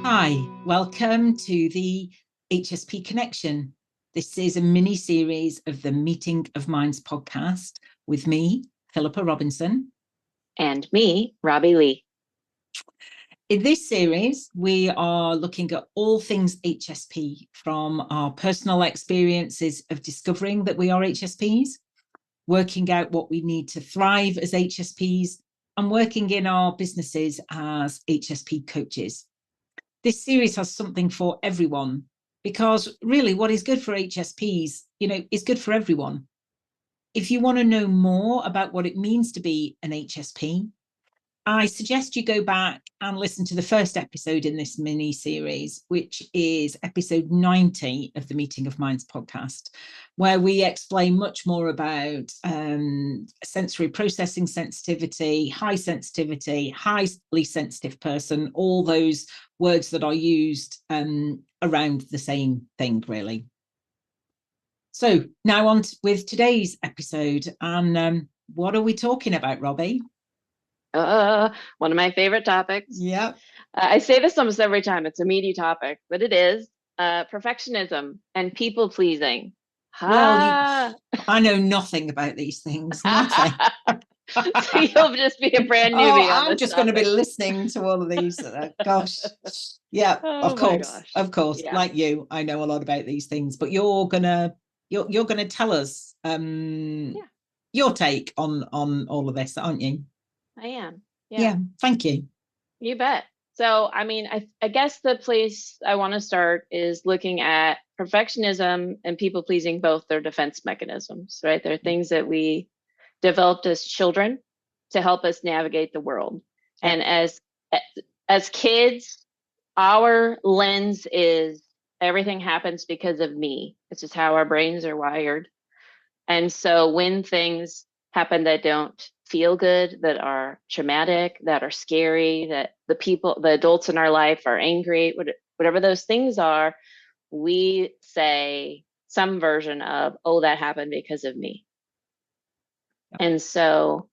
Hi, welcome to the HSP Connection. This is a mini series of the Meeting of Minds podcast with me, Philippa Robinson. And me, Robbie Lee. In this series, we are looking at all things HSP, from our personal experiences of discovering that we are HSPs, working out what we need to thrive as HSPs, and working in our businesses as HSP coaches. This series has something for everyone, because really what is good for HSPs, is good for everyone. If you want to know more about what it means to be an HSP, I suggest you go back and listen to the first episode in this mini series, which is episode 90 of the Meeting of Minds podcast, where we explain much more about sensory processing sensitivity, high sensitivity, highly sensitive person, all those words that are used around the same thing, really. So now on with today's episode. And what are we talking about, Robbie? One of my favorite topics. Yeah. I say this almost every time. It's a meaty topic, but it is perfectionism and people pleasing. Well, I know nothing about these things. Nothing. So you'll just be a brand newbie on I'm this just topic. going to be listening to all of these. Gosh. Yeah, Oh of course. Yeah. Like you, I know a lot about these things, but you're gonna tell us your take on all of this, aren't you? I am. Yeah, thank you. You bet. So, I mean, I guess the place I want to start is looking at perfectionism and people pleasing, both their defense mechanisms, right? They're things that we developed as children to help us navigate the world. Yeah. And as kids, our lens is everything happens because of me. It's just how our brains are wired. And so when things happen that don't feel good, that are traumatic, that are scary, that the adults in our life are angry, whatever those things are, we say some version of, oh, that happened because of me. Yeah. And so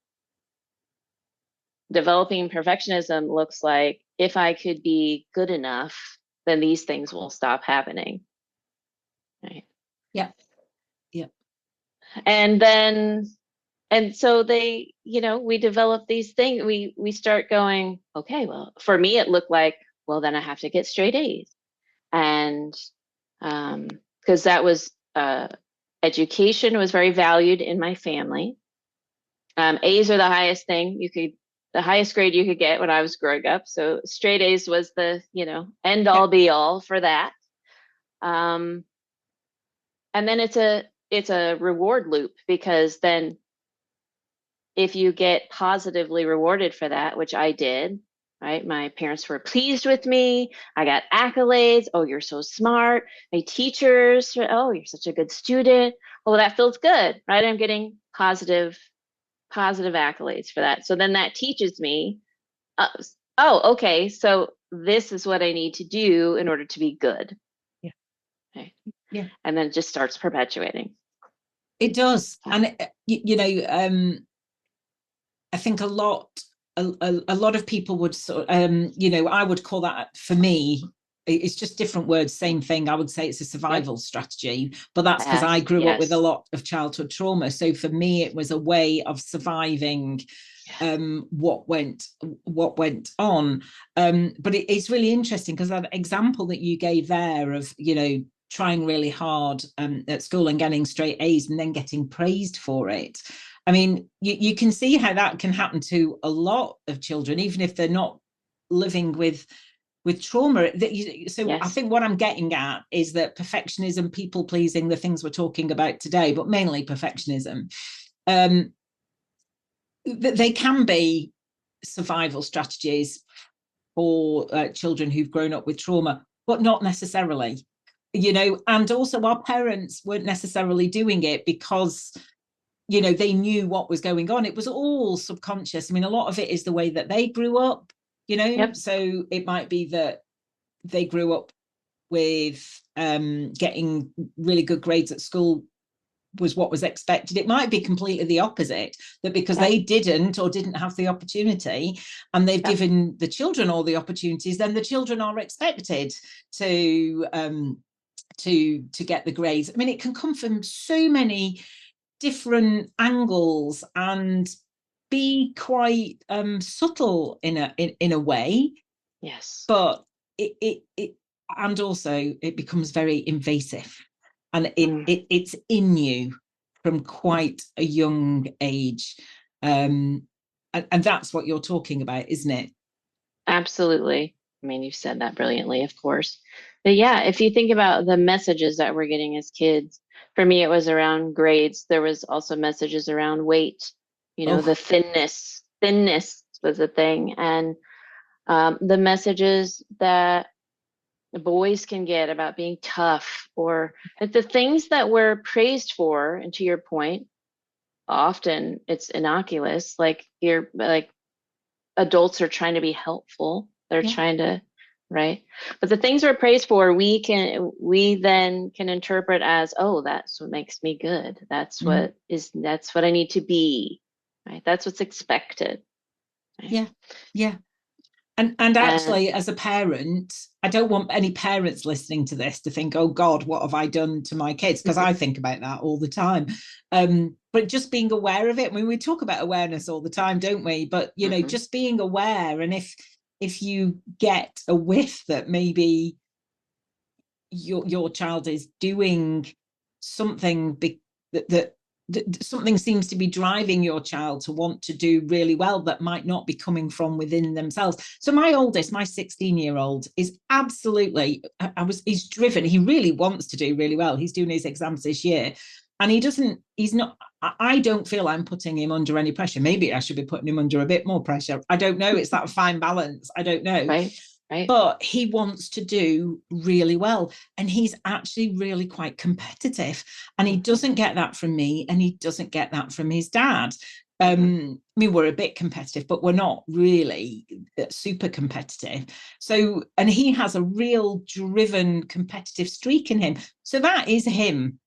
developing perfectionism looks like, if I could be good enough, then these things will stop happening. Right. Yeah. And so we develop these things. We start going, okay, well, for me, it looked like, well, then I have to get straight A's. And because that was education was very valued in my family. A's are the highest grade you could get when I was growing up. So straight A's was the, end all be all for that. And then it's a reward loop, because then if you get positively rewarded for that, which I did, right? My parents were pleased with me. I got accolades. Oh, you're so smart. My teachers, oh, you're such a good student. Oh, that feels good, right? I'm getting positive accolades for that. So then that teaches me, oh, okay, so this is what I need to do in order to be good. Yeah. Okay. Yeah. And then it just starts perpetuating. It does. And, I think a lot of people would I would call that, for me, it's just different words, same thing. I would say it's a survival strategy, but that's because I grew up with a lot of childhood trauma. So for me, it was a way of surviving what went on. But it's really interesting, because that example that you gave there of, trying really hard at school and getting straight A's and then getting praised for it. I mean, you can see how that can happen to a lot of children, even if they're not living with trauma. So yes. I think what I'm getting at is that perfectionism, people pleasing, the things we're talking about today, but mainly perfectionism, they can be survival strategies for children who've grown up with trauma, but not necessarily, and also our parents weren't necessarily doing it because they knew what was going on. It was all subconscious. I mean, a lot of it is the way that they grew up, Yep. So it might be that they grew up with getting really good grades at school was what was expected. It might be completely the opposite, that because they didn't or didn't have the opportunity, and they've given the children all the opportunities, then the children are expected to get the grades. I mean, it can come from so many different angles and be quite subtle in a way. Yes. But it and also it becomes very invasive, and it's in you from quite a young age. And that's what you're talking about, isn't it? Absolutely. I mean, you've said that brilliantly, of course. But yeah, if you think about the messages that we're getting as kids, for me, it was around grades. There was also messages around weight, the thinness was a thing. And the messages that the boys can get about being tough, or the things that we're praised for, and to your point, often it's innocuous, like you're like adults are trying to be helpful. They're trying to, right? But the things we're praised for, we then can interpret as, oh, that's what makes me good. That's what I need to be, right? That's what's expected. Right? Yeah. And actually, as a parent, I don't want any parents listening to this to think, oh God, what have I done to my kids? Because I think about that all the time. But just being aware of it. I mean, we talk about awareness all the time, don't we? But just being aware. And if you get a whiff that maybe your child is doing something that something seems to be driving your child to want to do really well that might not be coming from within themselves. So my oldest, my 16-year-old, is absolutely, he's driven. He really wants to do really well. He's doing his exams this year, and I don't feel I'm putting him under any pressure. Maybe I should be putting him under a bit more pressure. I don't know. It's that fine balance. I don't know. Right. But he wants to do really well, and he's actually really quite competitive, and he doesn't get that from me, and he doesn't get that from his dad. I mean, we're a bit competitive, but we're not really super competitive. So, and he has a real driven competitive streak in him. So that is him,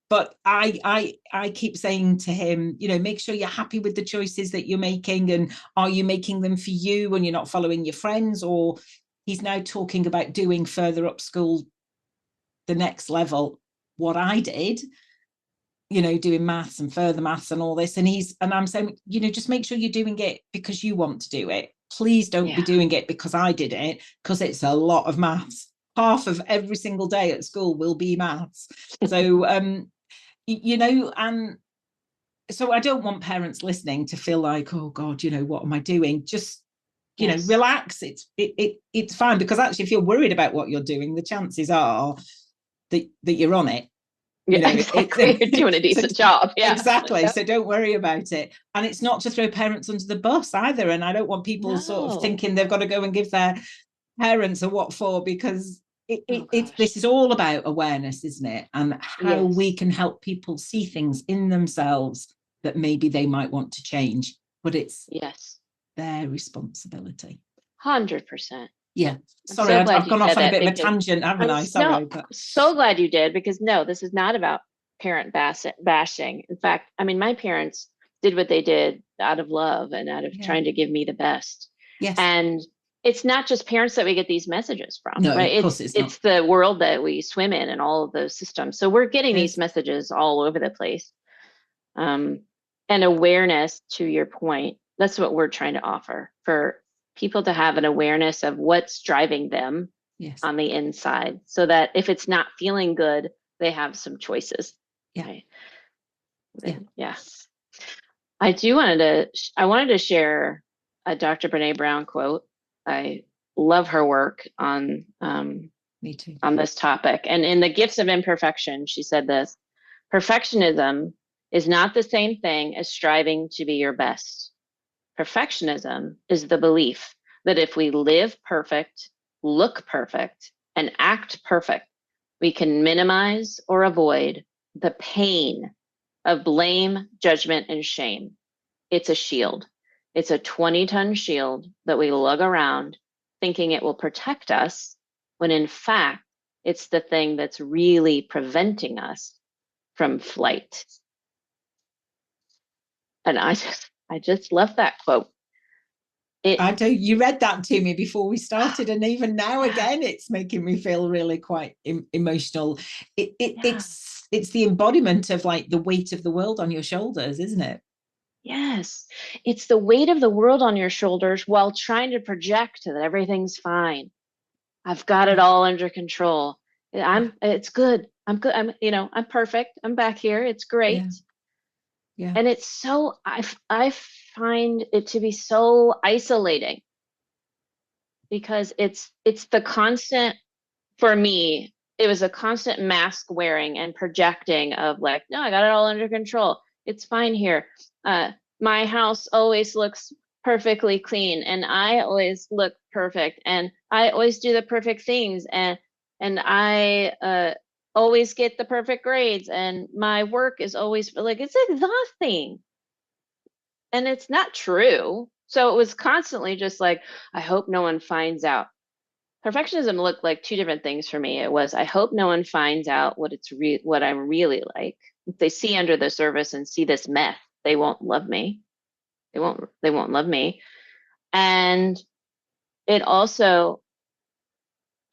but I keep saying to him, make sure you're happy with the choices that you're making, and are you making them for you and you're not following your friends? Or he's now talking about doing further up school, the next level, what I did, doing maths and further maths and all this. And I'm saying, just make sure you're doing it because you want to do it. Please don't be doing it because I did it, because it's a lot of maths. Half of every single day at school will be maths. So and so I don't want parents listening to feel like, oh God, what am I doing? Just relax. It's fine, because actually, if you're worried about what you're doing, the chances are that you're on it. Exactly. You're doing a decent job. Yeah, exactly. So don't worry about it. And it's not to throw parents under the bus either. And I don't want people sort of thinking they've got to go and give their parents a what for, because this is all about awareness, isn't it? And how we can help people see things in themselves that maybe they might want to change, but it's their responsibility. 100%. Yeah. Sorry, I've gone off on a bit of a tangent, haven't I? Sorry. No, so glad you did, because no, this is not about parent bashing. In fact, I mean, my parents did what they did out of love and out of trying to give me the best. Yes. And it's not just parents that we get these messages from, no, right? Of course it's the world that we swim in and all of those systems. So we're getting these messages all over the place. And awareness, to your point, that's what we're trying to offer, for people to have an awareness of what's driving them on the inside, so that if it's not feeling good, they have some choices. Right? I wanted to share a Dr. Brene Brown quote. I love her work on me too, on this topic. And in The Gifts of Imperfection, she said this: perfectionism is not the same thing as striving to be your best. Perfectionism is the belief that if we live perfect, look perfect, and act perfect, we can minimize or avoid the pain of blame, judgment, and shame. It's a shield. It's a 20-ton shield that we lug around thinking it will protect us, when in fact, it's the thing that's really preventing us from flight. And I just love that quote. I do. You read that to me before we started, and even now Yeah, again, it's making me feel really quite emotional. yeah, It's the embodiment of like the weight of the world on your shoulders, isn't it? yes. It's the weight of the world on your shoulders while trying to project that everything's fine. I've got it Yeah, all under control. yeah, It's good. I'm good. I'm perfect. I'm back here. It's great. yeah, yeah. And it's so, I find it to be so isolating because it's the constant, for me, it was a constant mask wearing and projecting of like, no, I got it all under control. It's fine here. My house always looks perfectly clean and I always look perfect and I always do the perfect things and I always get the perfect grades and my work is always like, it's exhausting and it's not true. So it was constantly just like, I hope no one finds out. Perfectionism looked like two different things for me. It was, I hope no one finds out what I'm really like. If they see under the surface and see this mess, they won't love me. They won't love me. And it also,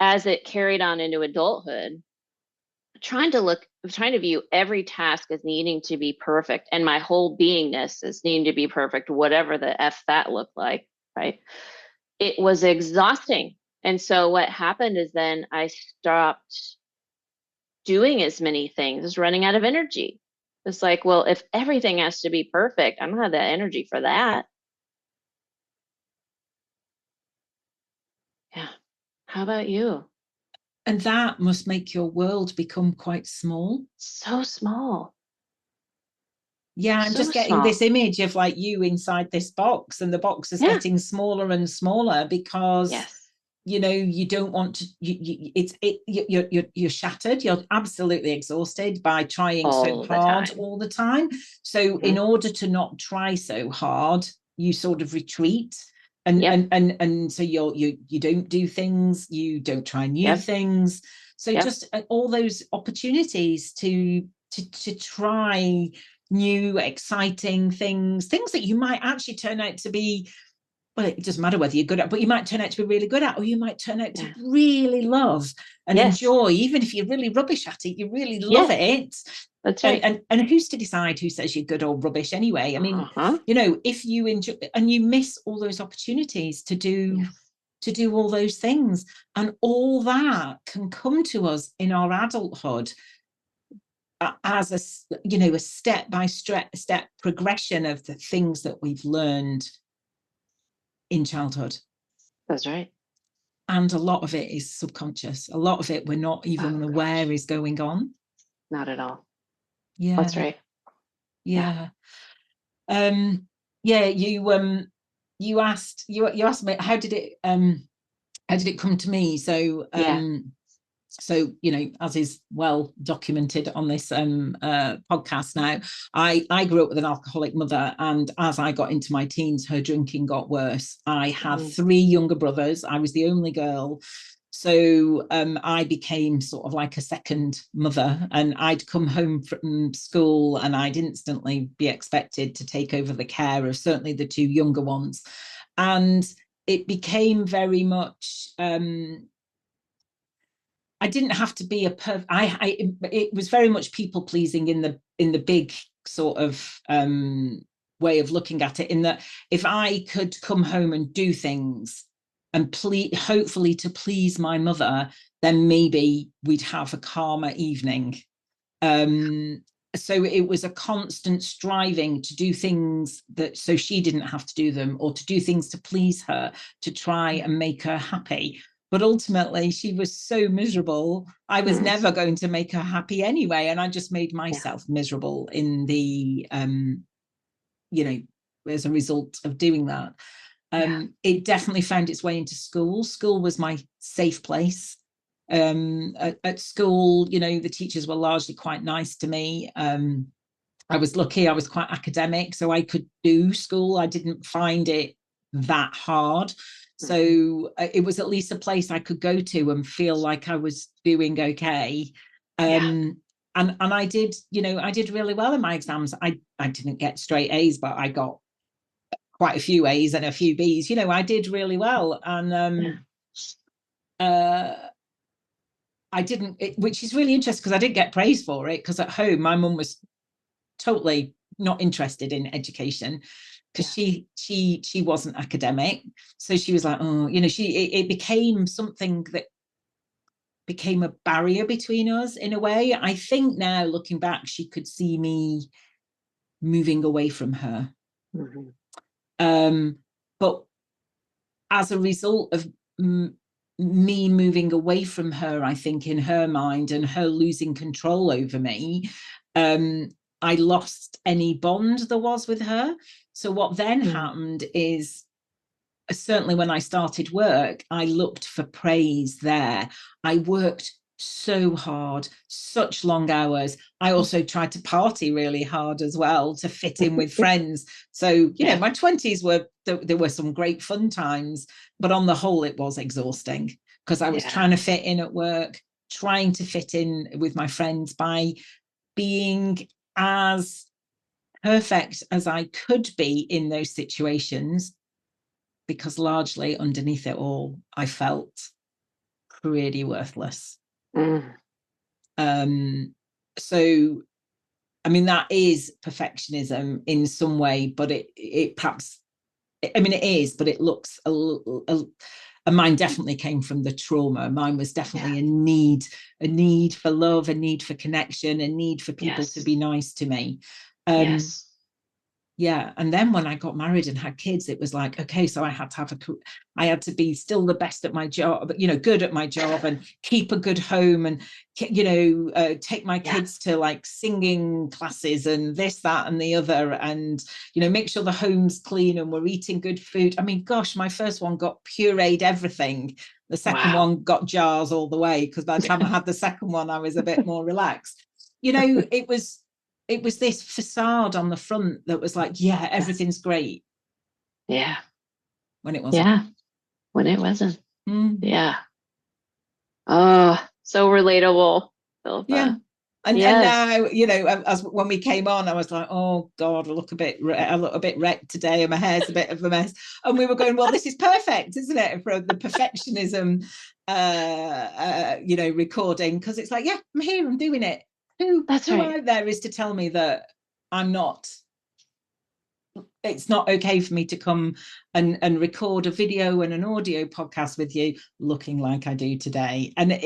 as it carried on into adulthood, trying to view every task as needing to be perfect and my whole beingness as needing to be perfect, whatever the F that looked like, right? It was exhausting. And so what happened is then I stopped doing as many things, is running out of energy. It's like, well, if everything has to be perfect, I don't have that energy for that. Yeah. How about you? And that must make your world become quite small. So small. Yeah, I'm So just getting this small. image of like you inside this box, and the box is Yeah. getting smaller and smaller because Yes. you don't want to you're shattered, you're absolutely exhausted by trying so All the hard time. all the time. So in Hmm. order to not try so hard, you sort of retreat, and Yep. so you don't do things, you don't try new Yep. things. So Yep. just all those opportunities to try new exciting things that you might actually turn out to be, well, it doesn't matter whether you're good at, but you might turn out to be really good at, or you might turn out to Yeah. really love and Yes. enjoy. Even if you're really rubbish at it, you really love Yes. it. That's and right. and, and who's to decide who says you're good or rubbish anyway? I mean, Uh-huh. if you enjoy and you miss all those opportunities Yes. to do all those things, and all that can come to us in our adulthood as a step by step progression of the things that we've learned in childhood. That's right. And a lot of it is subconscious. A lot of it we're not Oh even aware gosh. is going on. Not at all. That's Yeah, right. Yeah. yeah. Yeah, you asked me how did it come to me. So Yeah. as is well documented on this podcast now, I grew up with an alcoholic mother, and as I got into my teens, her drinking got worse. I have Mm. three younger brothers. I was the only girl. So I became sort of like a second mother, and I'd come home from school and I'd instantly be expected to take over the care of certainly the two younger ones. And it became very much I didn't have to be a perfect. It was very much people pleasing in the big sort of way of looking at it. In that, if I could come home and do things and hopefully to please my mother, then maybe we'd have a calmer evening. Um, so it was a constant striving to do things that so she didn't have to do them, or to do things to please her, to try and make her happy. But ultimately, she was so miserable. I was Mm. never going to make her happy anyway. And I just made Yeah. myself miserable in you know, as a result of doing that. Yeah. It definitely found its way into school. School was my safe place. At school, the teachers were largely quite nice to me. I was lucky, I was quite academic, so I could do school. I didn't find it that hard. Mm-hmm. So it was at least a place I could go to and feel like I was doing okay. Yeah. Um, and I did, I did really well in my exams. I didn't get straight A's, but I got quite a few A's and a few B's. I did really well. And I didn't, which is really interesting because I didn't get praise for it, because at home my mum was totally not interested in education, because she wasn't academic. So she was like, oh, it became something that became a barrier between us in a way. I think now, looking back, she could see me moving away from her. But as a result of me moving away from her, I think in her mind, and her losing control over me, I lost any bond there was with her. So what then happened is, certainly when I started work, I looked for praise there. I worked so hard, such long hours. I also tried to party really hard as well to fit in with friends. So, my 20s there were some great fun times, but on the whole, it was exhausting, because I was trying to fit in at work, trying to fit in with my friends by being as perfect as I could be in those situations, because largely underneath it all, I felt pretty worthless. So, I mean, that is perfectionism in some way, but it perhaps, I mean, it is, but it looks and mine definitely came from the trauma. Mine was definitely a need for love, a need for connection, a need for people to be nice to me. Yeah. And then when I got married and had kids, it was like, okay, so I had to be still the best at my job, good at my job, and keep a good home, and, take my kids to like singing classes and this, that, and the other. And, make sure the home's clean and we're eating good food. I mean, gosh, my first one got pureed everything. The second one got jars all the way, because by the time I had the second one, I was a bit more relaxed. It was this facade on the front that was like, everything's great. When it wasn't. When it wasn't. Oh, so relatable, Philippa. And now, as when we came on, I was like, oh God, I look a bit wrecked today, and my hair's a bit of a mess. And we were going, well, this is perfect, isn't it, for the perfectionism recording, because it's like, I'm here, I'm doing it. Who out there is to tell me that I'm not, it's not okay for me to come and record a video and an audio podcast with you looking like I do today? And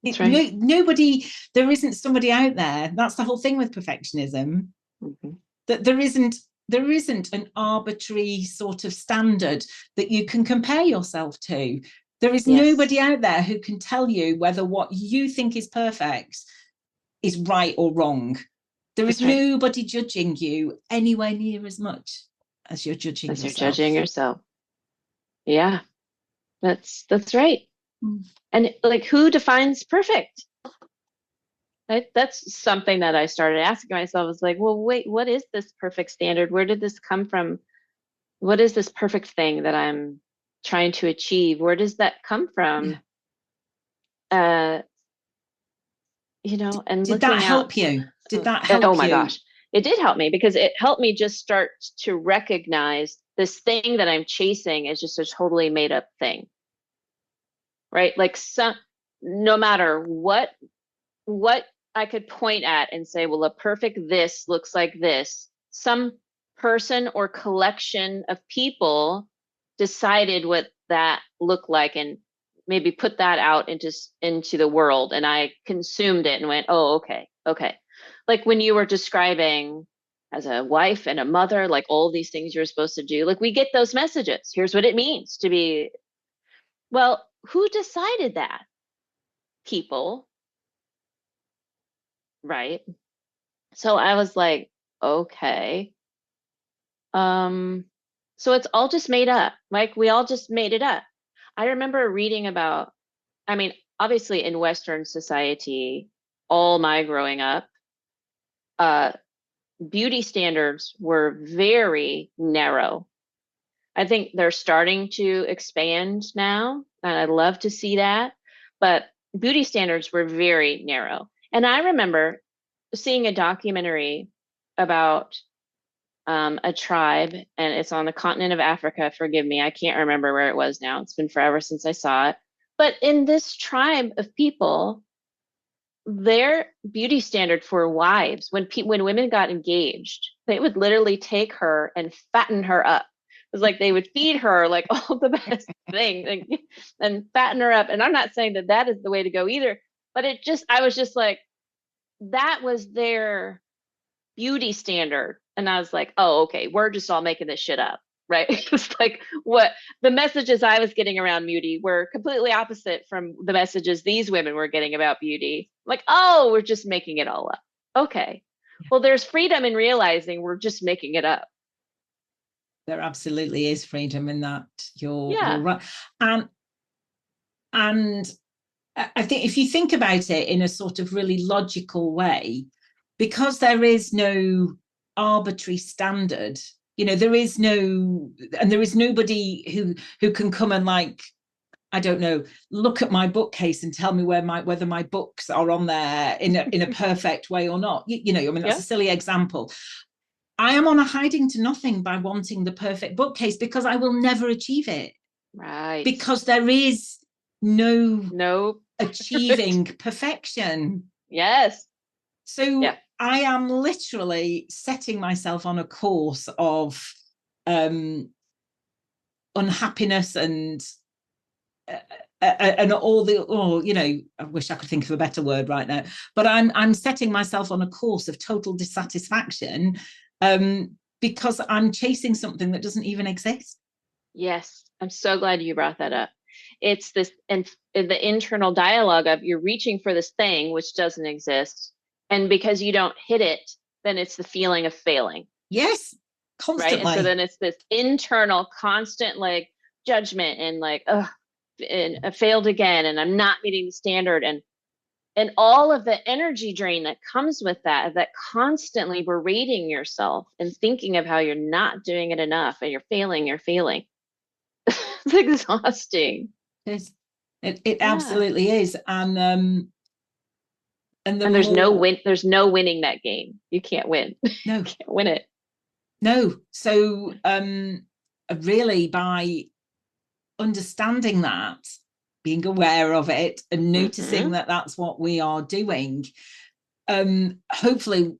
nobody, there isn't somebody out there. That's the whole thing with perfectionism, that there isn't an arbitrary sort of standard that you can compare yourself to. There is nobody out there who can tell you whether what you think is perfect is right or wrong. There is nobody judging you anywhere near as much as you're judging yourself. You're judging yourself. Yeah, that's right. And like, who defines perfect? That's something that I started asking myself. I was like, well, wait, what is this perfect standard? Where did this come from? What is this perfect thing that I'm trying to achieve? Where does that come from? And did that help you? Did that help you? Oh my gosh, it did help me, because it helped me just start to recognize this thing that I'm chasing is just a totally made up thing, right? Like, no matter what I could point at and say, well, a perfect this looks like this. Some person or collection of people decided what that looked like, and maybe put that out into the world, and I consumed it and went, oh, okay. Like when you were describing as a wife and a mother, like all these things you're supposed to do, like we get those messages. Here's what it means to be. Well, who decided that? People, right? So I was like, okay. So it's all just made up. Like we all just made it up. I remember reading about, I mean, obviously in Western society, all my growing up, beauty standards were very narrow. I think they're starting to expand now, and I'd love to see that. But beauty standards were very narrow. And I remember seeing a documentary about a tribe, and it's on the continent of Africa. Forgive me, I can't remember where it was now. It's been forever since I saw it. But in this tribe of people, their beauty standard for wives, when women got engaged, they would literally take her and fatten her up. It was like they would feed her like all the best things and fatten her up. And I'm not saying that that is the way to go either, but I was just like, that was their beauty standard. And I was like, oh, okay, we're just all making this shit up. Right. It's like what the messages I was getting around beauty were completely opposite from the messages these women were getting about beauty. Like, oh, we're just making it all up. Okay. Well, there's freedom in realizing we're just making it up. There absolutely is freedom in that. You're Yeah. right. And I think if you think about it in a sort of really logical way, because there is no arbitrary standard, there is no, and there is nobody who can come and, like, I don't know, look at my bookcase and tell me whether my books are on there in a perfect way or not. I mean, that's Yeah. a silly example. I am on a hiding to nothing by wanting the perfect bookcase, because I will never achieve it, Right. because there is no Nope. achieving perfection. Yes. So Yeah. I am literally setting myself on a course of unhappiness and all the, I wish I could think of a better word right now, but I'm setting myself on a course of total dissatisfaction, because I'm chasing something that doesn't even exist. Yes. I'm so glad you brought that up. It's this, and the internal dialogue of you're reaching for this thing which doesn't exist. And because you don't hit it, then it's the feeling of failing. Yes, Right. And so constantly. then it's this internal constant like judgment and like, oh, and I failed again and I'm not meeting the standard. And all of the energy drain that comes with that constantly berating yourself and thinking of how you're not doing it enough and you're failing. It's exhausting. It Yeah. absolutely is. And the And more, there's no winning that game. You can't win. You no, can't win it. no. So really, by understanding that, being aware of it, and noticing Mm-hmm. that that's what we are doing, hopefully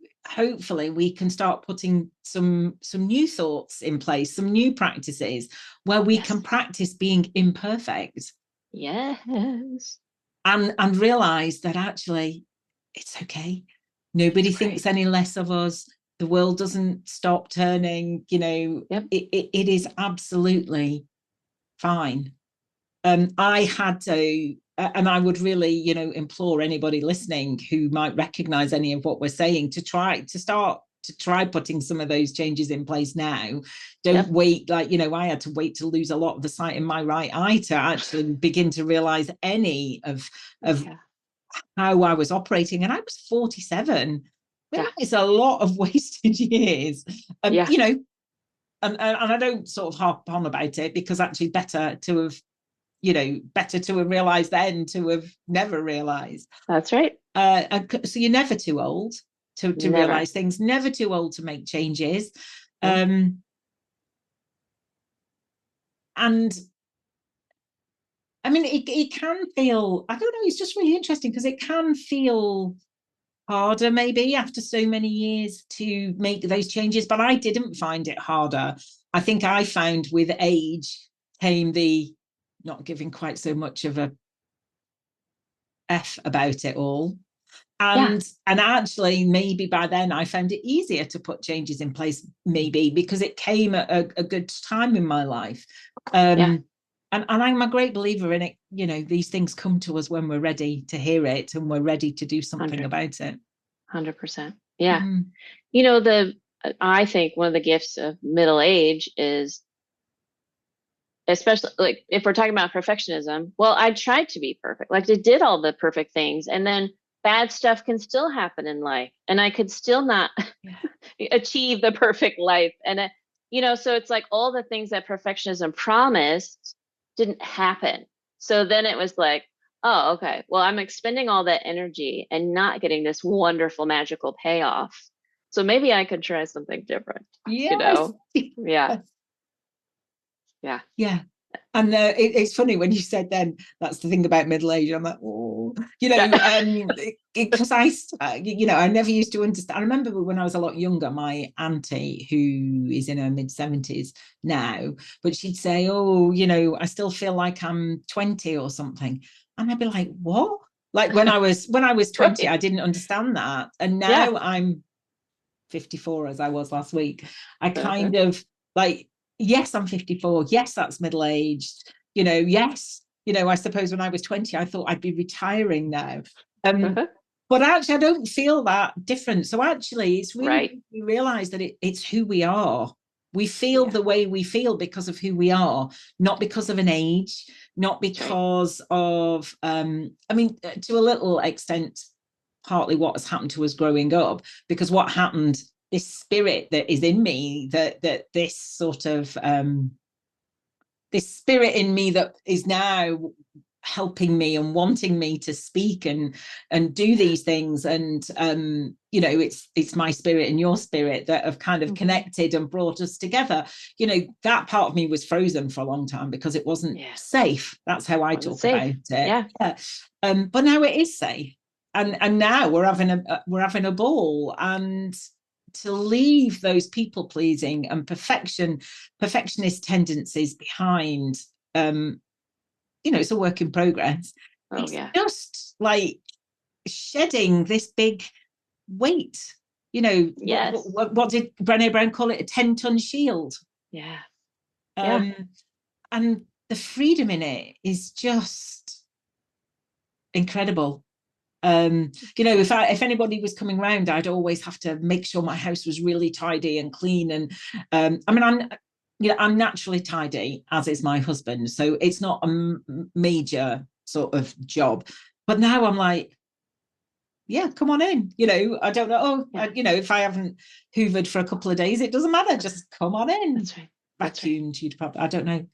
we can start putting some new thoughts in place, some new practices where we Yes. can practice being imperfect, Yes. and realize that actually it's okay. It's Nobody thinks great. any less of us. The world doesn't stop turning. Yep. It is absolutely fine. I had to, and I would really, implore anybody listening who might recognize any of what we're saying to try putting some of those changes in place now. Don't Yep. wait, like, I had to wait to lose a lot of the sight in my right eye to actually begin to realize any of Yeah. how I was operating. And I was 47. Yeah. It's a lot of wasted years. Yeah. And I don't sort of harp on about it, because actually better to have realized then to have never realized. That's right. So you're never too old to Never. realize things, never too old to make changes. No. And I mean, it can feel, I don't know, it's just really interesting, because it can feel harder maybe after so many years to make those changes, but I didn't find it harder. I think I found with age came the not giving quite so much of a F about it all. Yeah. And actually, maybe by then I found it easier to put changes in place, maybe because it came at a good time in my life. Yeah. And I'm a great believer in it. These things come to us when we're ready to hear it and we're ready to do something 100. about it. 100%. Yeah. Mm. I think one of the gifts of middle age is, especially like if we're talking about perfectionism, well, I tried to be perfect. Like I did all the perfect things, and then bad stuff can still happen in life, and I could still not Yeah. achieve the perfect life. And so it's like all the things that perfectionism promised didn't happen. So then it was like, Oh, okay. Well, I'm expending all that energy and not getting this wonderful magical payoff. So maybe I could try something different, you Yes. know? Yeah. Yeah. Yeah. And it's funny when you said then that's the thing about middle age. I'm like, oh, because I never used to understand. I remember when I was a lot younger, my auntie, who is in her mid 70s now, but she'd say, oh, I still feel like I'm 20 or something. And I'd be like, what? Like when I was 20, Right. I didn't understand that. And Yeah. now I'm 54 as I was last week. I Uh-huh. kind of like, yes, I'm 54. Yes, that's middle aged. Yes, I suppose when I was 20, I thought I'd be retiring now. Um, Uh-huh. but actually, I don't feel that different. So actually, it's really, Right. we realize that it's who we are. We feel Yeah. the way we feel because of who we are, not because of an age, not That's right. because of, I mean, to a little extent, partly what has happened to us growing up, because what happened, this spirit that is in me, that this sort of this spirit in me that is now helping me and wanting me to speak and do Yeah. these things, and it's my spirit and your spirit that have kind of Hmm. connected and brought us together. That part of me was frozen for a long time because it wasn't Yeah. safe. That's how I Wasn't talk about safe. it. Yeah. Yeah. But now it is safe, and now we're having a ball, and to leave those people pleasing and perfectionist tendencies behind. It's a work in progress. Oh, It's yeah. just like shedding this big weight. what, Yes. what did Brené Brown call it? A 10-ton shield. Yeah. Yeah. um and the freedom in it is just incredible. If anybody was coming round, I'd always have to make sure my house was really tidy and clean. And I mean, I'm naturally tidy, as is my husband, so it's not a major sort of job. But now I'm like, yeah, come on in. I don't know. Yeah. If I haven't hoovered for a couple of days, it doesn't matter. Uh-huh. Just come on in. That's right. That's right. Vacuumed, you'd probably. I don't know.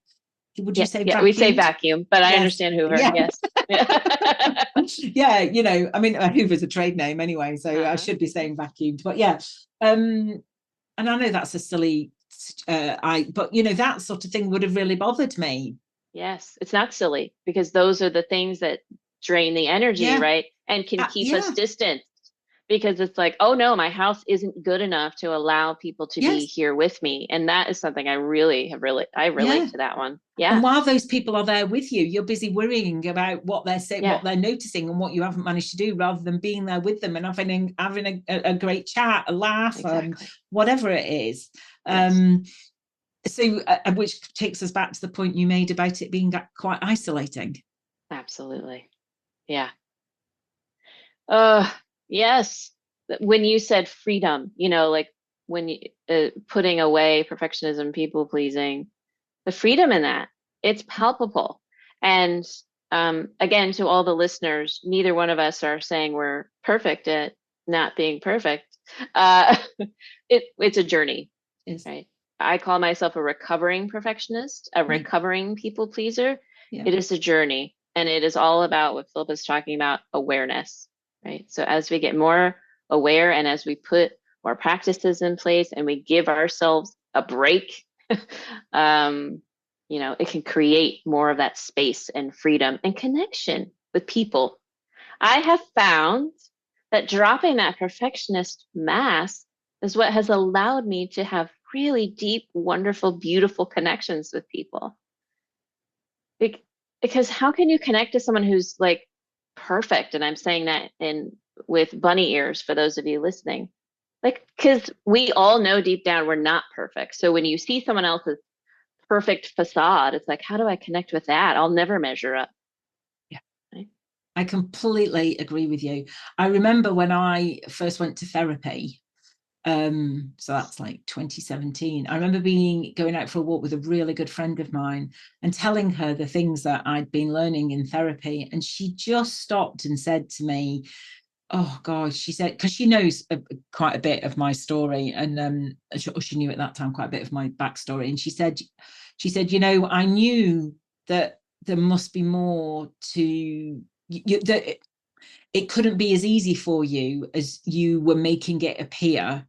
Would you Yeah. say Yeah. We say vacuumed? vacuum, but I Yes. understand Hoover. Yeah. Yes. Yeah. Yeah, I mean, Hoover's a trade name anyway, so I Uh-huh. should be saying vacuumed. But yeah, and I know that's a silly, but that sort of thing would have really bothered me. Yes, it's not silly because those are the things that drain the energy, Yeah, right? And can keep us yeah, distant because it's like, oh no, my house isn't good enough to allow people to be yes, here with me. And that is something I relate yeah. to that one. And Yeah. while those people are there with you, you're busy worrying about what they're saying, Yeah. what they're noticing, and what you haven't managed to do, rather than being there with them and having a great chat, a laugh, Exactly. whatever it is. Yes. Um, so, which takes us back to the point you made about it being quite isolating. Absolutely. Yeah. Uh, yes. When you said freedom, like when you putting away perfectionism, people pleasing, the freedom in that, it's palpable. And again, to all the listeners, neither one of us are saying we're perfect at not being perfect. Uh, it's a journey, Is right? I call myself a recovering perfectionist, a right. recovering people pleaser. Yeah. It is a journey, and it is all about what Philip is talking about, awareness, right? So as we get more aware and as we put more practices in place and we give ourselves a break, um, it can create more of that space and freedom and connection with people. I have found that dropping that perfectionist mask is what has allowed me to have really deep, wonderful, beautiful connections with people. Because how can you connect to someone who's like perfect? And I'm saying that in with bunny ears for those of you listening. Like, because we all know deep down we're not perfect. So when you see someone else's perfect facade, it's like, how do I connect with that? I'll never measure up. Yeah. Right? I completely agree with you. I remember when I first went to therapy. So that's like 2017. I remember going out for a walk with a really good friend of mine and telling her the things that I'd been learning in therapy. And she just stopped and said to me, oh God, she said, because she knows quite a bit of my story, and she knew at that time quite a bit of my backstory. And she said, I knew that there must be more to it couldn't be as easy for you as you were making it appear.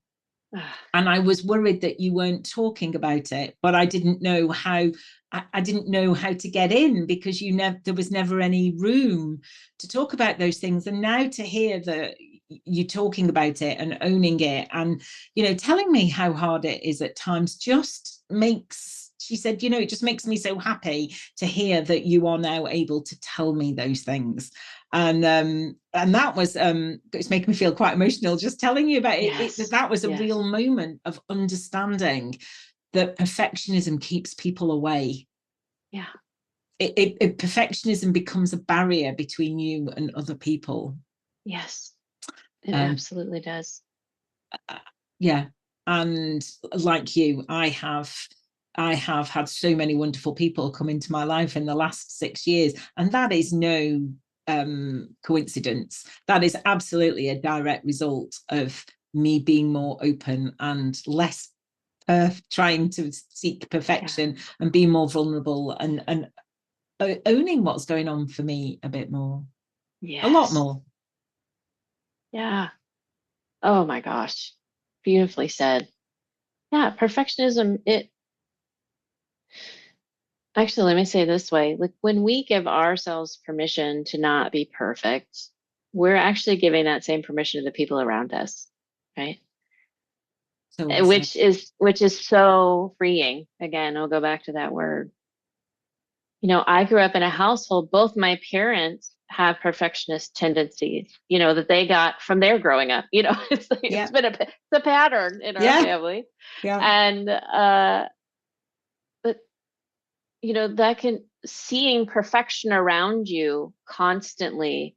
And I was worried that you weren't talking about it, but I didn't know how. I didn't know how to get in, because there was never any room to talk about those things. And now to hear that you talking about it and owning it, and telling me how hard it is at times, just makes, she said, it just makes me so happy to hear that you are now able to tell me those things. And that was it's making me feel quite emotional just telling you about it. Yes. That was a Yes. real moment of understanding that perfectionism keeps people away. Yeah. Perfectionism becomes a barrier between you and other people. Yes, it absolutely does. Yeah. And like you, I have had so many wonderful people come into my life in the last 6 years, and that is no coincidence. That is absolutely a direct result of me being more open and less trying to seek perfection, and be more vulnerable, and owning what's going on for me a bit more. Yes. A lot more. Yeah. Oh my gosh. Beautifully said. Yeah, perfectionism, actually, let me say it this way. Like, when we give ourselves permission to not be perfect, we're actually giving that same permission to the people around us, right? So Which is so freeing. Again, I'll go back to that word. I grew up in a household, both my parents have perfectionist tendencies, that they got from their growing up. It's like, it's been it's a pattern in our family. Yeah. And but that seeing perfection around you constantly,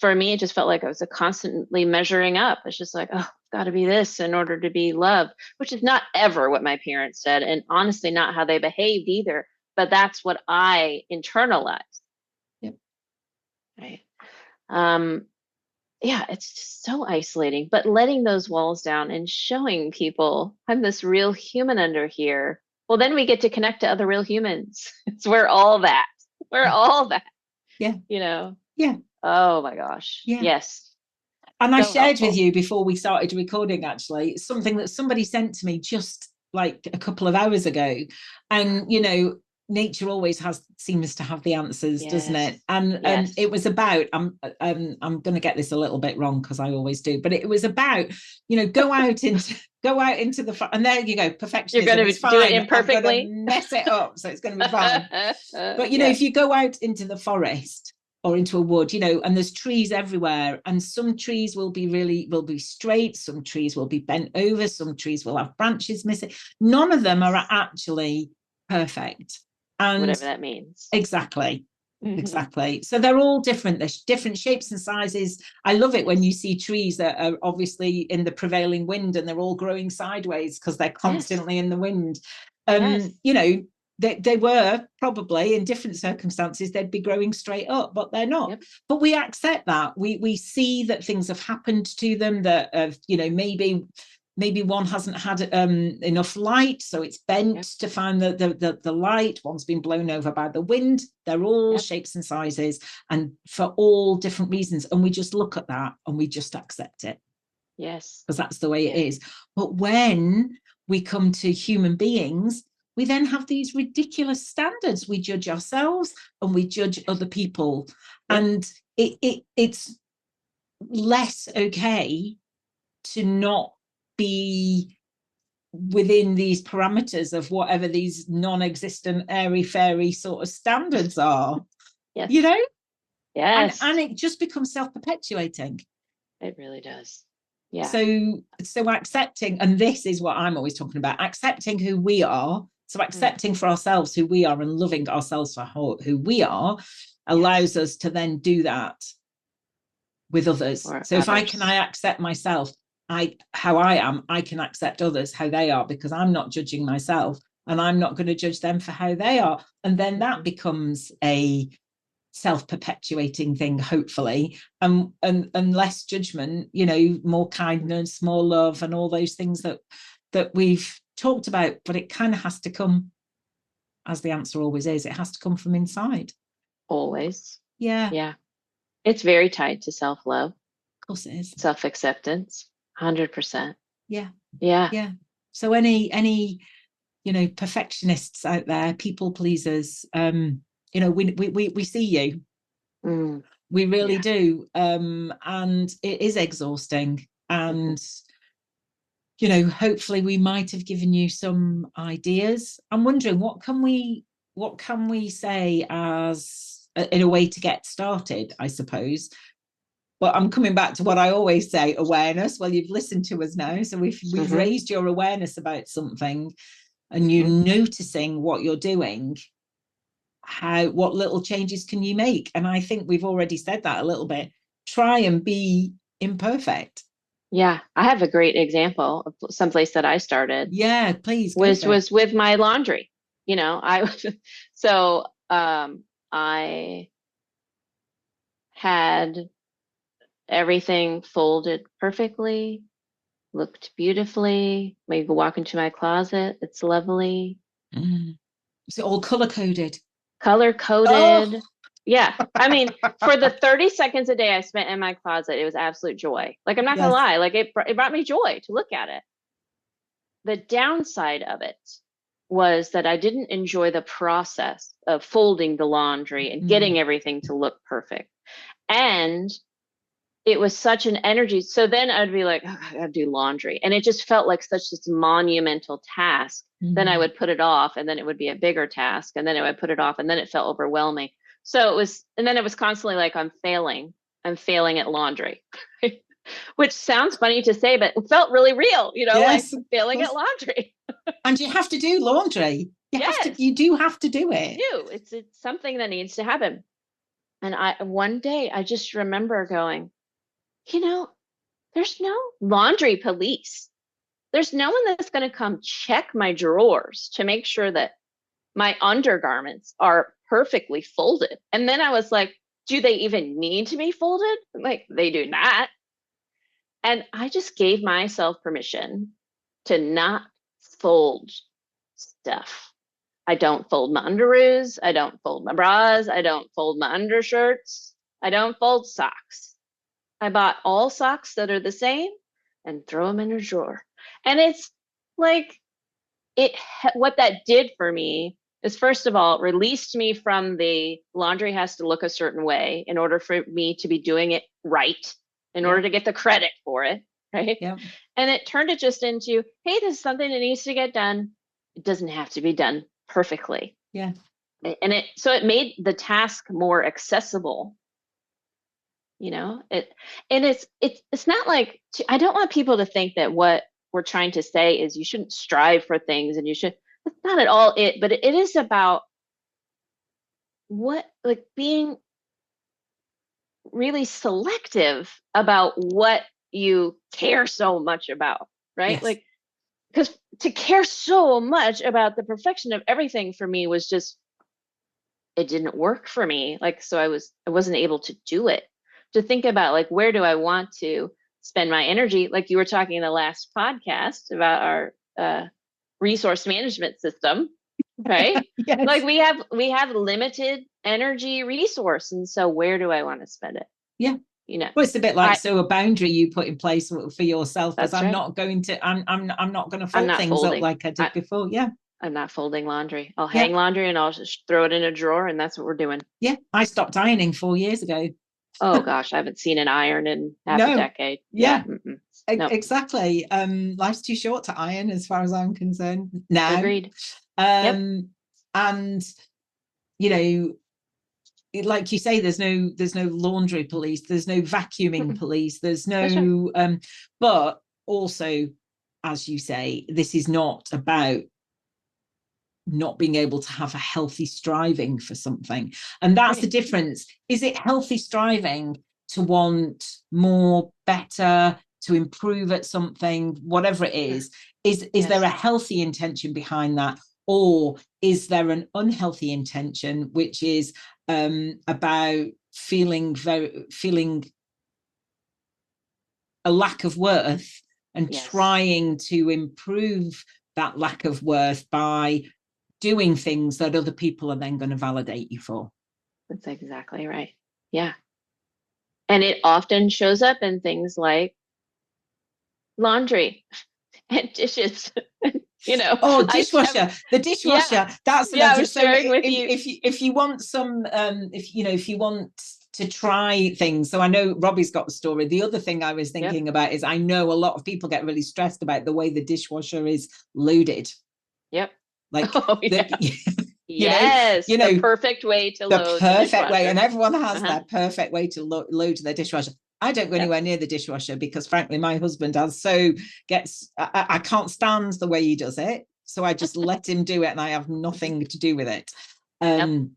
for me, it just felt like I was constantly measuring up. It's just like, oh, got to be this in order to be loved, which is not ever what my parents said, and honestly not how they behaved either. But that's what I internalized. Yep. Right. Yeah, it's just so isolating. But letting those walls down and showing people I'm this real human under here. Well, then we get to connect to other real humans. We're all that. We're all that. Yeah. Yeah. Oh my gosh. Yeah. Yes. And I shared with you before we started recording, actually, something that somebody sent to me just like a couple of hours ago. And, nature always seems to have the answers, doesn't it? And it was about, I'm going to get this a little bit wrong because I always do, but it was about, go out into the, and there you go, perfectionism. You're going to do it imperfectly. I'm going to mess it up, so it's going to be fine. But if you go out into the forest or into a wood, and there's trees everywhere, and some trees will be straight, some trees will be bent over, some trees will have branches missing. None of them are actually perfect. And whatever that means. Exactly. Mm-hmm. Exactly. So they're all different. There's different shapes and sizes. I love it when you see trees that are obviously in the prevailing wind and they're all growing sideways because they're constantly in the wind. They were probably in different circumstances, they'd be growing straight up, but they're not. Yep. But we accept that. We see that things have happened to them, that maybe one hasn't had enough light, so it's bent to find the light. One's been blown over by the wind. They're all shapes and sizes, and for all different reasons. And we just look at that and we just accept it. Yes. Because that's the way it is. But when we come to human beings, we then have these ridiculous standards. We judge ourselves and we judge other people. And it's less okay to not be within these parameters of whatever these non-existent airy-fairy sort of standards are. Yes. And it just becomes self-perpetuating. It really does. Yeah. So accepting, and this is what I'm always talking about, accepting who we are. So accepting for ourselves who we are and loving ourselves for who we are allows us to then do that with others. If I accept myself, how I am, I can accept others how they are, because I'm not judging myself and I'm not going to judge them for how they are. And then that becomes a self-perpetuating thing, hopefully, and less judgment, more kindness, more love, and all those things that we've talked about. But it kind of has to come, as the answer always is, it has to come from inside. Always. Yeah. It's very tied to self-love, Of course it is. self-acceptance, 100%. Yeah. Yeah. Yeah. So any perfectionists out there, people pleasers, we see you. We really do. And it is exhausting. And hopefully we might have given you some ideas. I'm wondering what can we say as in a way to get started, I suppose. But I'm coming back to what I always say, awareness. Well, you've listened to us now, so we've raised your awareness about something, and you're noticing what you're doing. What little changes can you make? And I think we've already said that a little bit. Try and be imperfect. Yeah, I have a great example of someplace that I started. Yeah, please go was for it. with my laundry. So I had everything folded perfectly, looked beautifully. Maybe walk into my closet, it's lovely. Is it all color coded? Color coded. Oh. Yeah. I mean, for the 30 seconds a day I spent in my closet, it was absolute joy. Like, I'm not gonna lie, like it brought me joy to look at it. The downside of it was that I didn't enjoy the process of folding the laundry and getting everything to look perfect. And it was such an energy. So then I'd be like, oh, I gotta do laundry. And it just felt like such this monumental task. Then I would put it off, and then it would be a bigger task. And then I would put it off, and then it felt overwhelming. So it was constantly like, I'm failing at laundry. Which sounds funny to say, but it felt really real, Yes, like failing at laundry. And you have to do laundry. You do have to do it. You do. It's something that needs to happen. And one day I just remember going, there's no laundry police. There's no one that's going to come check my drawers to make sure that my undergarments are perfectly folded. And then I was like, do they even need to be folded? Like, they do not. And I just gave myself permission to not fold stuff. I don't fold my underoos. I don't fold my bras. I don't fold my undershirts. I don't fold socks. I bought all socks that are the same and throw them in a drawer. And it's like, what that did for me is, first of all, released me from the laundry has to look a certain way in order for me to be doing it right, in order to get the credit for it, right? Yeah. And it turned it just into, hey, this is something that needs to get done. It doesn't have to be done perfectly. Yeah. And it made the task more accessible. It's not like, I don't want people to think that what we're trying to say is you shouldn't strive for things, and that's not at all it, but it is about being really selective about what you care so much about, right? Yes. Because to care so much about the perfection of everything for me was just, it didn't work for me. So I wasn't able to do it. To think about, where do I want to spend my energy? Like you were talking in the last podcast about our resource management system, right? Yes. We have limited energy resource, and so where do I want to spend it? Yeah. Well, it's a bit like a boundary you put in place for yourself, because I'm not going to fold things up like I did before. Yeah. I'm not folding laundry. I'll hang laundry and I'll just throw it in a drawer, and that's what we're doing. Yeah. I stopped ironing 4 years ago. Oh gosh, I haven't seen an iron in half a decade. Yeah. Nope. Exactly. Life's too short to iron, as far as I'm concerned now. Agreed. And like you say, there's no laundry police, there's no vacuuming police, there's no but also, as you say, this is not about not being able to have a healthy striving for something. And that's the difference. Is it healthy striving to want more, better, to improve at something, whatever it is there a healthy intention behind that? Or is there an unhealthy intention, which is about feeling a lack of worth and trying to improve that lack of worth by doing things that other people are then going to validate you for? That's exactly right. Yeah. And it often shows up in things like laundry and dishes. Oh, I have, dishwasher. The yeah, dishwasher. That's yeah, I another. was So sharing with you. if you want some, if you want to try things. So I know Robbie's got the story. The other thing I was Yep. thinking about is I know a lot of people get really stressed about the way the dishwasher is loaded. Yep. Like Oh, the, yeah. you know, Yes, you the know, perfect way to the load the perfect way, dishwasher. and everyone has Uh-huh. their perfect way to load their dishwasher. I don't go Yep. anywhere near the dishwasher because, frankly, my husband I can't stand the way he does it, so I just let him do it, and I have nothing to do with it. Yep.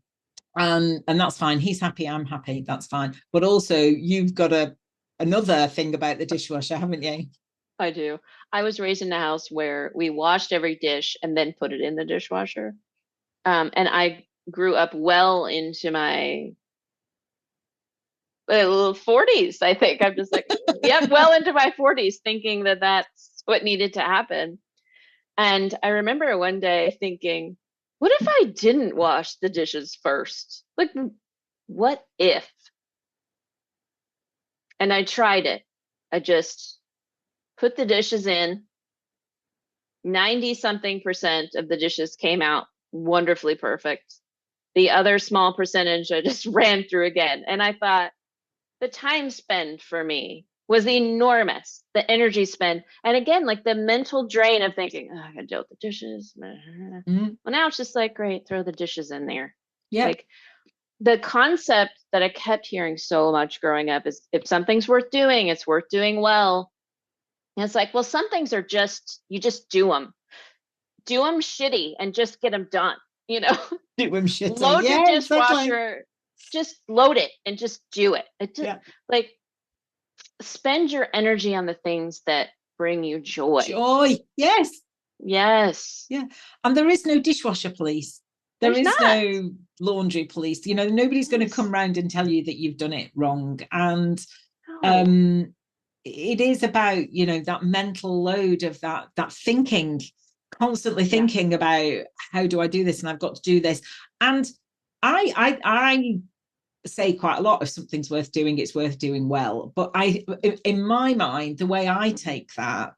And that's fine. He's happy, I'm happy. That's fine. But also, you've got another thing about the dishwasher, haven't you? I do. I was raised in a house where we washed every dish and then put it in the dishwasher. And I grew up well into my 40s, I think. I'm just like, yep, well into my 40s, thinking that that's what needed to happen. And I remember one day thinking, what if I didn't wash the dishes first? Like, what if? And I tried it. I just put the dishes in. 90 something percent of the dishes came out wonderfully perfect. The other small percentage I just ran through again. And I thought the time spent for me was enormous, the energy spent. And again, like the mental drain of thinking, oh, I gotta deal with the dishes. Mm, Well, now it's just like, great, throw the dishes in there. yeah. Like the concept that I kept hearing so much growing up is if something's worth doing, it's worth doing well. And it's like, well, some things are just, you just do them shitty and just get them done, you know? Do him shitty. Load the Yeah, exactly. dishwasher, just load it and just do it. It just, Yeah. like, spend your energy on the things that bring you joy. Joy. Yes. Yes. Yeah. And there is no dishwasher police. There There's is not. no laundry police. Nobody's going to Yes. come round and tell you that you've done it wrong. And No. um it is about, that mental load of that thinking, constantly Yeah. thinking about how do I do this, and I've got to do this. And I say quite a lot, if something's worth doing, it's worth doing well. But in my mind, the way I take that,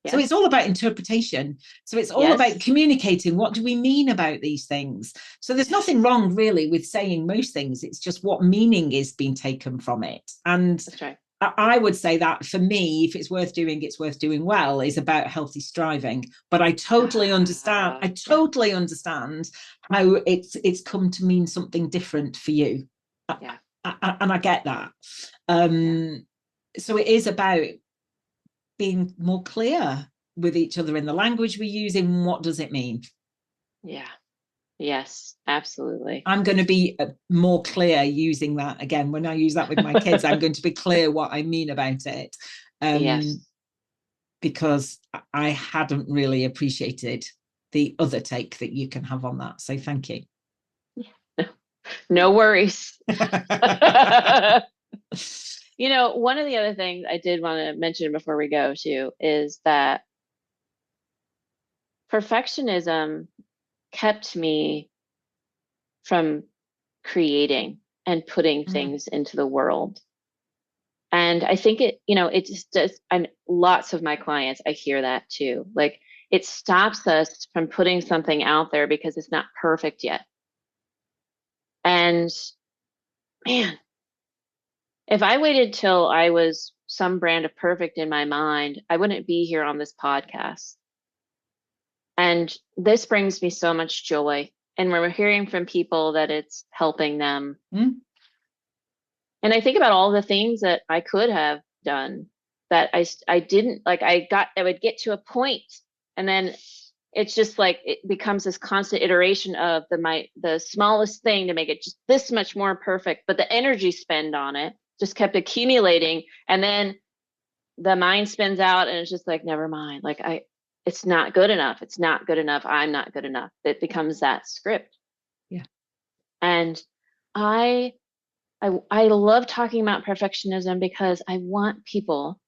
so it's Yes. all about interpretation. So it's all about Yes. communicating. What do we mean about these things? So there's Yes. nothing wrong really with saying most things. It's just what meaning is being taken from it. And That's right. I would say that for me, if it's worth doing well, is about healthy striving. But I totally understand. I Yeah. totally understand how it's come to mean something different for you. Yeah. And I get that. Yeah. So it is about being more clear with each other in the language we use. In what does it mean? Yeah. Yes. Absolutely. I'm going to be more clear using that again. When I use that with my kids, I'm going to be clear what I mean about it. Yes. Because I hadn't really appreciated the other take that you can have on that. So thank you. No worries. One of the other things I did want to mention before we go too is that perfectionism kept me from creating and putting things into the world. And I think it just does. And lots of my clients, I hear that too. Like it stops us from putting something out there because it's not perfect yet. And man, if I waited till I was some brand of perfect in my mind, I wouldn't be here on this podcast. And this brings me so much joy. And when we're hearing from people that it's helping them. Mm. And I think about all the things that I could have done that I didn't. Like I would get to a point and then it's just like it becomes this constant iteration of the smallest thing to make it just this much more perfect, but the energy spend on it just kept accumulating. And then the mind spins out and it's just like, never mind. Like it's not good enough. It's not good enough. I'm not good enough. It becomes that script. Yeah. And I love talking about perfectionism because I want people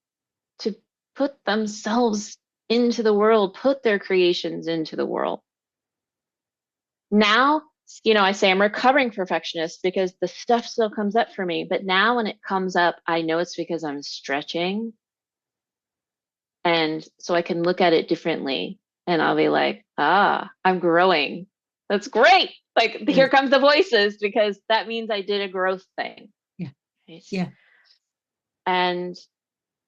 to put themselves into the world, put their creations into the world. Now you know, I say I'm recovering perfectionist because the stuff still comes up for me. But now when it comes up, I know it's because I'm stretching. And so I can look at it differently and I'll be like, I'm growing. That's great. Like, here Good. comes the voices because that means I did a growth thing. Yeah. Right? Yeah. And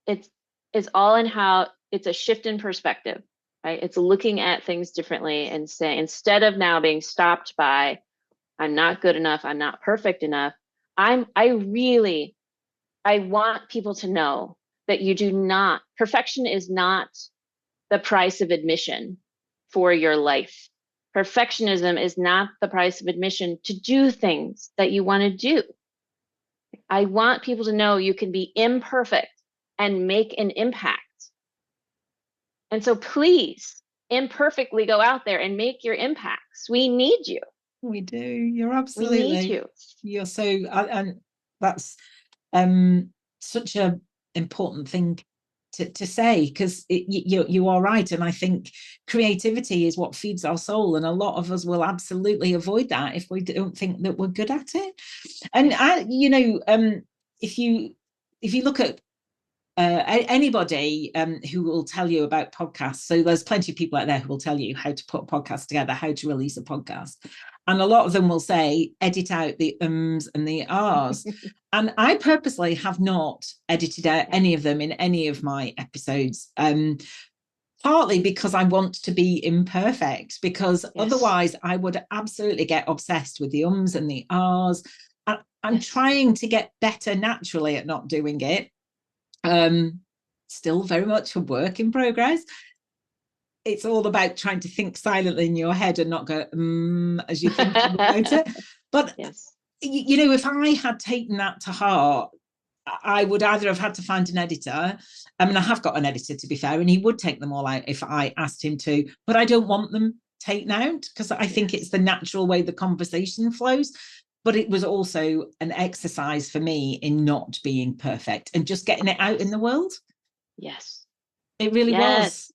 it's it's all in how it's a shift in perspective, right? It's looking at things differently and saying, instead of now being stopped by, I'm not good enough, I'm not perfect enough, I want people to know that perfection is not the price of admission for your life. Perfectionism is not the price of admission to do things that you want to do. I want people to know you can be imperfect and make an impact. And so please imperfectly go out there and make your impacts. We need you. We do. You're We need absolutely. you. You're so, and that's such a important thing to say, because you are right. And I think creativity is what feeds our soul, and a lot of us will absolutely avoid that if we don't think that we're good at it. And if you look at anybody who will tell you about podcasts, so there's plenty of people out there who will tell you how to put podcasts together, how to release a podcast, and a lot of them will say edit out the ums and the ahs. And I purposely have not edited out any of them in any of my episodes, partly because I want to be imperfect, because otherwise I would absolutely get obsessed with the ums and the ahs. I'm trying to get better naturally at not doing it. Still very much a work in progress. It's all about trying to think silently in your head and not go as you think about it. But if I had taken that to heart, I would either have had to find an editor. I mean, I have got an editor, to be fair, and he would take them all out if I asked him to, but I don't want them taken out because I think it's the natural way the conversation flows. But it was also an exercise for me in not being perfect and just getting it out in the world. Yes. It really was.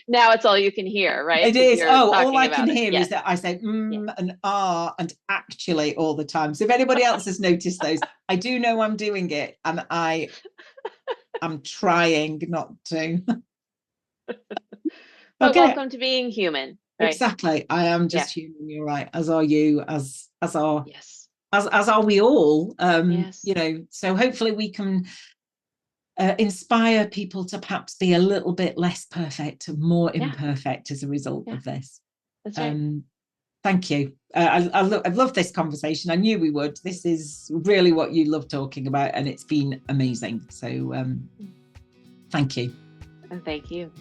Now it's all you can hear, right? It is. All I can hear is that I say and and actually all the time. So if anybody else has noticed those, I do know I'm doing it, and I'm trying not to. But welcome to being human. Right? Exactly. I am just human. You're right. As are you. As are we all. So hopefully we can inspire people to perhaps be a little bit less perfect and more imperfect as a result of this. That's right. Thank you. I've loved this conversation. I knew we would. This is really what you love talking about, and it's been amazing. So thank you. And thank you.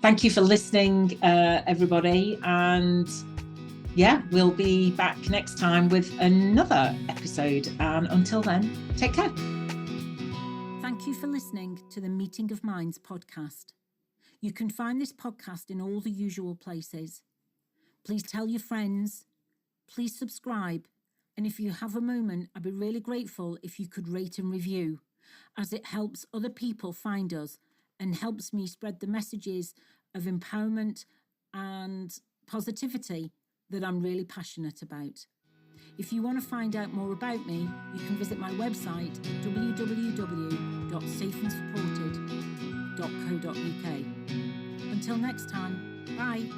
Thank you for listening, everybody. And we'll be back next time with another episode. And until then, take care. Thank you for listening to the Meeting of Minds podcast. You can find this podcast in all the usual places. Please tell your friends. Please subscribe. And if you have a moment, I'd be really grateful if you could rate and review, as it helps other people find us and helps me spread the messages of empowerment and positivity that I'm really passionate about. If you want to find out more about me, you can visit my website, www.safeandsupported.co.uk. Until next time, bye.